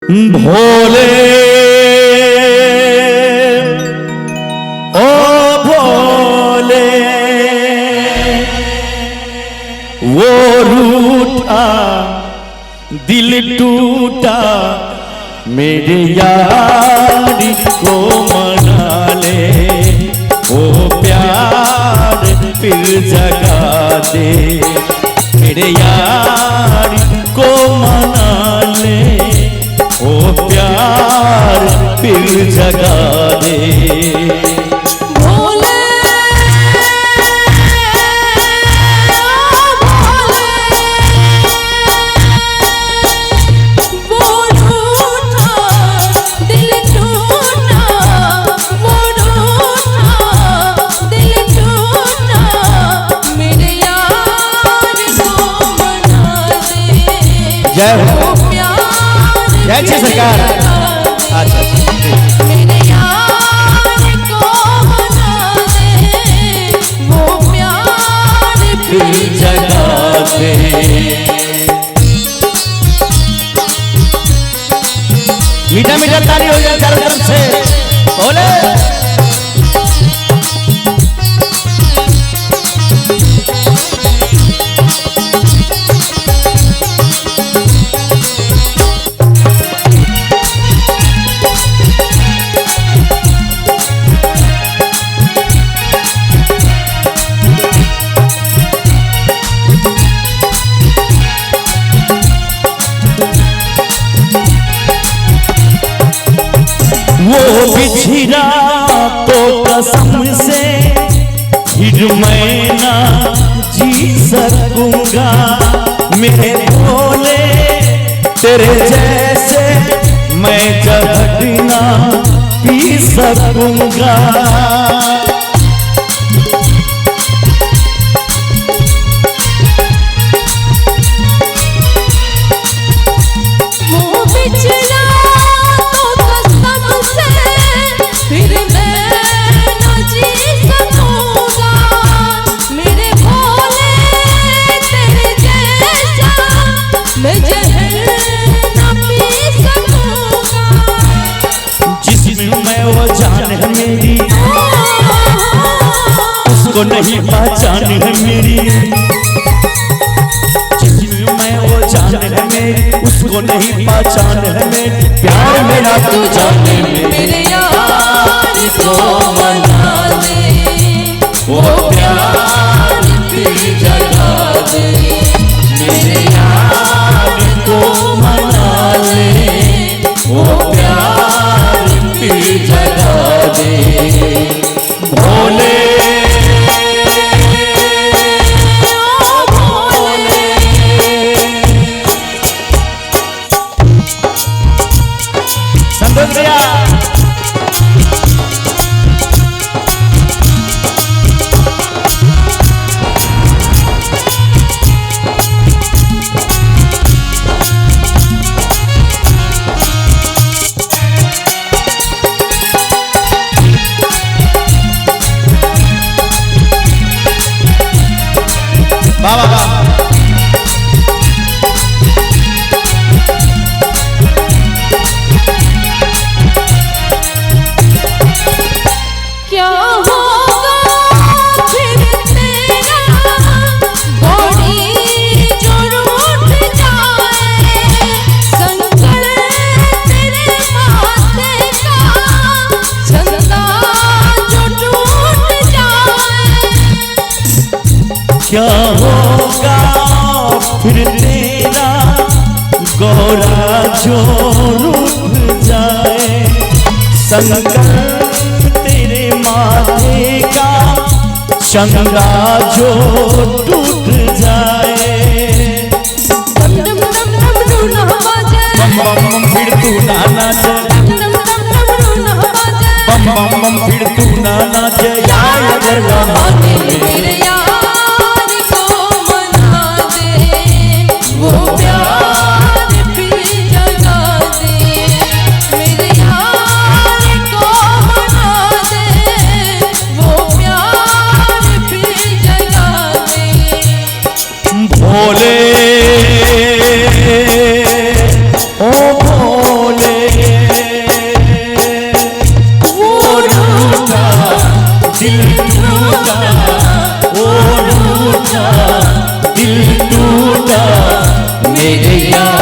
भोले ओ भोले वो रूठा दिल टूटा मेरे यार को मना ले, वो प्यार फिर जगा दे, मेरे यार को मना ले, वो प्यार फिर जगा दे। जय हो, जय श्री सरकार। अच्छा मेरे यार को मना दे, वो प्यार फिर जगा दे। मीठा मीठा ताली हो जाए चारों तरफ से। बोले वो बिछड़ा तो कसम से फिर मैं ना जी सकूंगा, मेरे भोले तेरे जैसे मैं जहर ना पी सकूंगा। उसको नहीं पहचान है मेरी, जिसमें मैं वो जान है मेरी, उसको नहीं पहचान है मेरी, प्यार मेरा तू जाने मेरे यार को मना दे, वो प्यार फिर जगा दे, मेरे यार को मना दे, वो प्यार फिर जगा दे। भोले बाबा क्या होगा फिर तेरा, घोड़ी जो रूठ जाए, संकल तेरे माथे का, चंदा जो टूट जाए। क्या होगा फिर तेरा, गौरा जो रूठ जाए, संकल तेरे माथे का, चंदा जो टूट जाए। डम डम डम डम डूना बाजे, बम बम बम फिर तू ना नाचे, डम डम डम डूना बाजे, बम बम बम फिर तू ना नाचे, यार अगर माने मेरे यार को मना दे, वो प्यार फिर जगा दे, मेरे यार को मना दे, वो प्यार फिर जगा दे। भोले ओ भोले जय जय